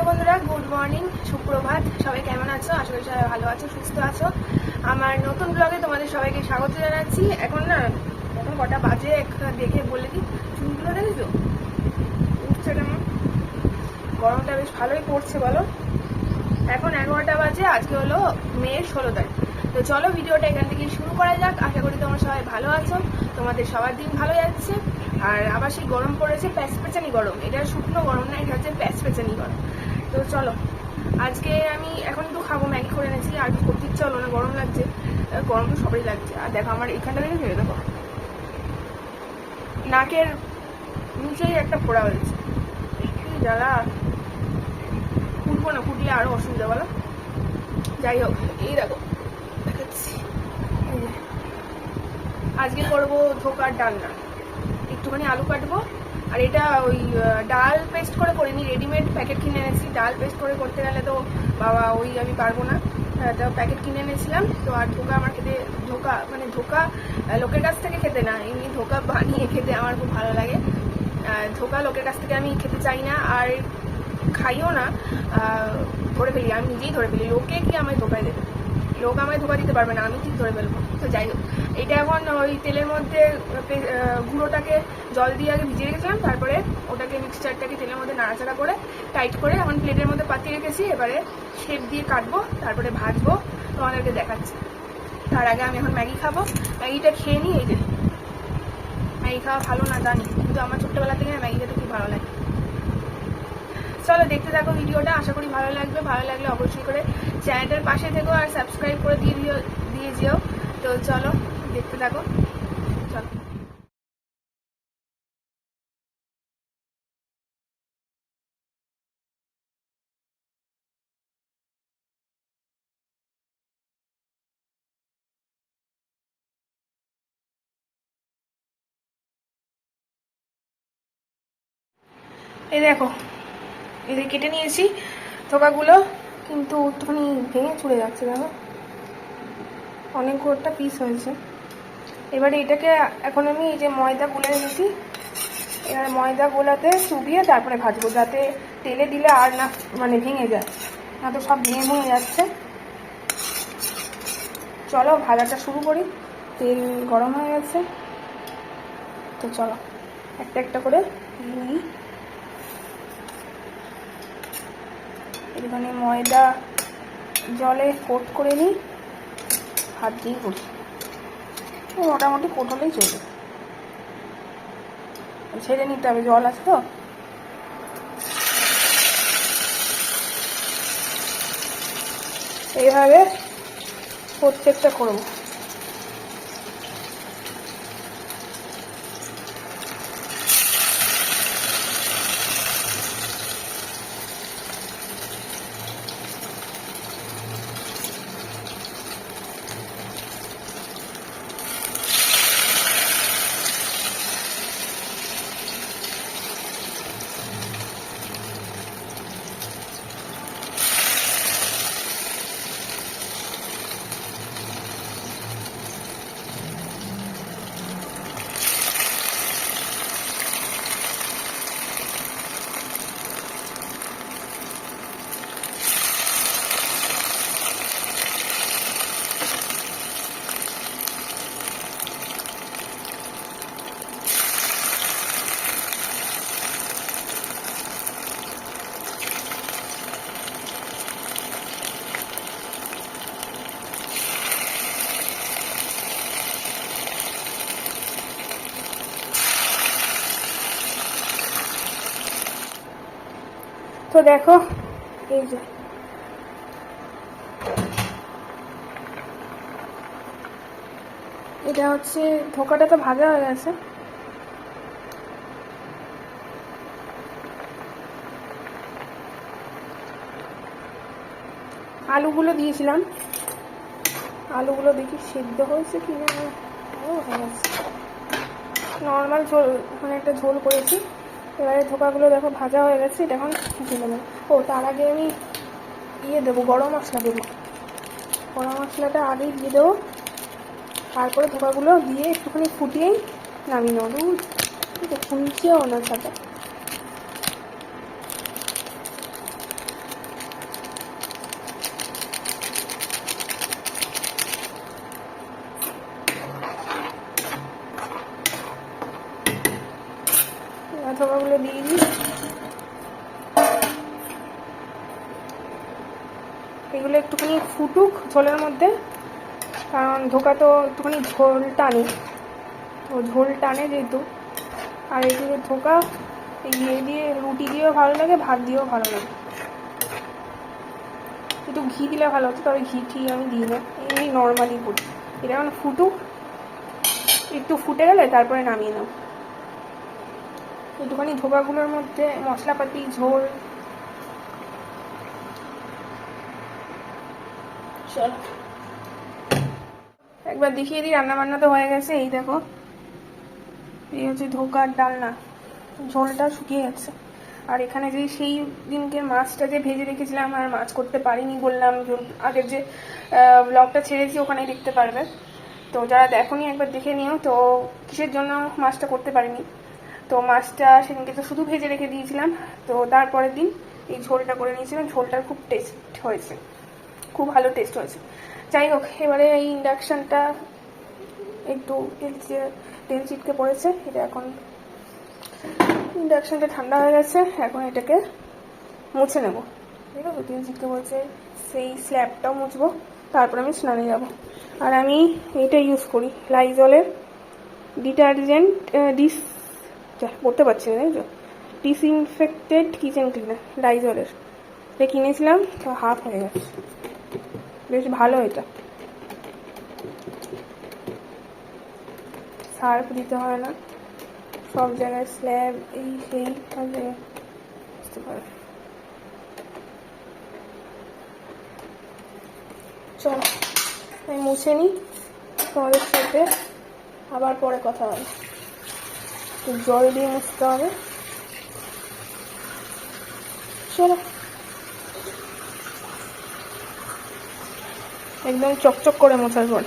বন্ধুরা, good morning, সুপ্রভাত। সবাই কেমন আছো? আশা করি সবাই ভালো আছো, সুস্থ আছো। আমার নতুন ব্লগে তোমাদের সবাইকে স্বাগত জানাচ্ছি। এখন কটা বাজে দেখে বলে দিই। চুলগুলো দেখেছো উঠছে কেমন? গরমটা বেশ ভালোই পড়ছে বলো। এখন 11টা বাজে। আজকে হলো মে 16 তারিখ। তো চলো ভিডিওটা এখান থেকে শুরু করা যাক। আশা করি তোমরা সবাই ভালো আছো, তোমাদের সবার দিন ভালো যাচ্ছে। আর আবার সেই গরম পড়েছে, প্যাচপ্যাচানি গরম। এটা শুকনো গরম না, এটা হচ্ছে প্যাচপ্যাচানি গরম। তো চলো, আজকে আমি এখন একটু খাবো, ম্যাগি করে এনেছি। আর কি করতে ইচ্ছা হলো না, গরম লাগছে। গরম তো সবাই লাগছে। আর দেখো আমার এখানটা দেখে ভেবে দেখো, নাকের নিচেই একটা ফোড়া হয়েছে। জ্বালা, ফুটবো না, ফুটলে আরো অসুবিধা বলো। যাই হোক, এই দেখো দেখাচ্ছি। আজকে করবো ধোকার ডালনা। একটুখানি আলু কাটবো। আর এটা ওই ডাল পেস্ট করে করিনি, রেডিমেড প্যাকেট কিনে এনেছি। ডাল পেস্ট করে করতে গেলে তো বাবা ওই আমি পারবো না, তো প্যাকেট কিনে এনেছিলাম। তো আর ধোকা আমার খেতে, ধোকা লোকের কাছ থেকে খেতে না, এমনি ধোকা বানিয়ে খেতে আমার খুব ভালো লাগে। ধোকা লোকের কাছ থেকে আমি খেতে চাই না, আর খাইও না। ধরে ফেলি, আমি নিজেই ধরে ফেলি। লোকে কি আমায় ধোকায় দেবে? লোক আমায় ধোকা দিতে পারবে না, আমি ঠিক ধরে ফেলবো। তো যাই হোক, এটা এখন ওই তেলের মধ্যে গুঁড়োটাকে জল দিয়ে আগে ভিজিয়ে রেখেছিলাম। তারপরে ওটাকে মিক্সচারটাকে তেলের মধ্যে নাড়াচাড়া করে টাইট করে এখন প্লেটের মধ্যে পাতিয়ে রেখেছি। এবারে শেপ দিয়ে কাটবো, তারপরে ভাজবো, তোমাদেরকে দেখাচ্ছি। তার আগে আমি এখন ম্যাগি খাবো। ম্যাগিটা খেয়ে নিই। এই যে ম্যাগি খাওয়া ভালো না জানি, কিন্তু আমার ছোট্টবেলা থেকে ম্যাগি খেতে খুব ভালো লাগে। চলো দেখতে থাকো ভিডিওটা, আশা করি ভালো লাগবে। ভালো লাগলে অবশ্যই করে চ্যানেলটার পাশে থেকো আর সাবস্ক্রাইব করে দিয়ে যেও। তো চলো দেখতে থাকো, চলো। এই দেখো, এদের কেটে নিয়েছি থোকাগুলো, কিন্তু একটুখানি ভেঙে চুড়ে যাচ্ছে। দেখো অনেকটা পিস হয়েছে। এবারে এটাকে এখন আমি এই যে ময়দা গুলে রেখেছি, এবার ময়দা গোলাতে চুবিয়ে তারপরে ভাজবো, যাতে তেলে দিলে আর না ভেঙে যায়, না তো সব ভেঙে যাচ্ছে। চলো ভাজাটা শুরু করি। তেল গরম হয়ে গেছে, তো চলো একটা একটা করে নিই। একটুখানি ময়দা জলে কোট করে নিই, হাত দিয়েই করি। মোটামুটি কোট হলেই চলবে, ছেড়ে নিতে হবে, জল আছে তো। এইভাবে প্রত্যেকটা করবো। তো দেখো, এই যে এটা হচ্ছে ধোকাটা তো ভাজা হয়ে গেছে। আলুগুলো দিয়েছিলাম, আলুগুলো দেখি সিদ্ধ হয়েছে কি না। ও হয়ে গেছে, নর্মাল ঝোল, একটা ঝোল করেছি। এবারে ধোকাগুলো দেখো ভাজা হয়ে গেছে, এটা এখন ঢেলে দেবো। ও তার আগে আমি দেবো, গরম মশলা দেবো। গরম মশলাটা আগেই দিয়ে দেবো, তারপরে ধোকাগুলো দিয়ে একটুখানি ফুটিয়েই নামিয়ে নেবো। দুধ ফুলছেও ওনার সাথে। ধোকাগুলো দিয়ে দিই। এগুলো একটুখানি ফুটুক ঝোলের মধ্যে, কারণ ধোকা তো একটুখানি ঝোল টানে, তো ঝোল টানে যেহেতু। আর এগুলো ধোকা ইয়ে দিয়ে রুটি দিয়েও ভালো লাগে, ভাত দিয়েও ভালো লাগে। একটু ঘি দিলে ভালো হতো, তবে ঘি আমি দিই না, এমনি নর্মালি করি। এটা মানে ফুটুক, একটু ফুটে গেলে তারপরে নামিয়ে নাও। একটুখানি ধোকাগুলোর মধ্যে মশলাপাতি ঝোল। চলো একবার দেখিয়ে দিই, রান্না বান্না তো হয়ে গেছে। এই দেখো, এই হচ্ছে ধোকার ডালনা, ঝোলটা শুকিয়ে গেছে। আর এখানে যে সেই দিনকে মাছটা যে ভেজে রেখেছিলাম, আর মাছ করতে পারিনি বললাম, আগের যে ব্লগটা ছেড়েছি ওখানে দেখতে পারবে। তো যারা দেখোনি একবার দেখে নিও। তো কিসের জন্য মাছটা করতে পারিনি, তো মাছটা সেদিনকে তো শুধু ভেজে রেখে দিয়েছিলাম। তো তারপরের দিন এই ঝোলটা করে নিয়েছিলাম। ঝোলটার খুব টেস্ট হয়েছে, খুব ভালো টেস্ট হয়েছে। যাই হোক, এবারে এই ইন্ডাকশানটা একটু তেল চিটকে পড়েছে। এটা এখন ইন্ডাকশানটা ঠান্ডা হয়ে গেছে, এখন এটাকে মুছে নেব। ঠিক আছে, তেল চিটকে পড়েছে, সেই স্ল্যাবটাও মুছবো, তারপর আমি স্নানে যাব। আর আমি এটা ইউজ করি, লাইজলের ডিটারজেন্ট পড়তে পারছি না, তাই তো, ডিসইনফেক্টেড কিচেন ক্লিনার, লাইজলের। এটা কিনেছিলাম, তো হাফ হয়ে গেছে, বেশ ভালো। এটা সার্ফ দিতে হয় না, সব জায়গায় স্ল্যাব এই সেই সব জায়গায় বুঝতে পারে। চল আমি মুছে নিই, তোমাদের সাথে আবার পরে কথা হবে। একটু জল দিয়ে মুছতে হবে। চলো, একদম চকচক করে মোছার পর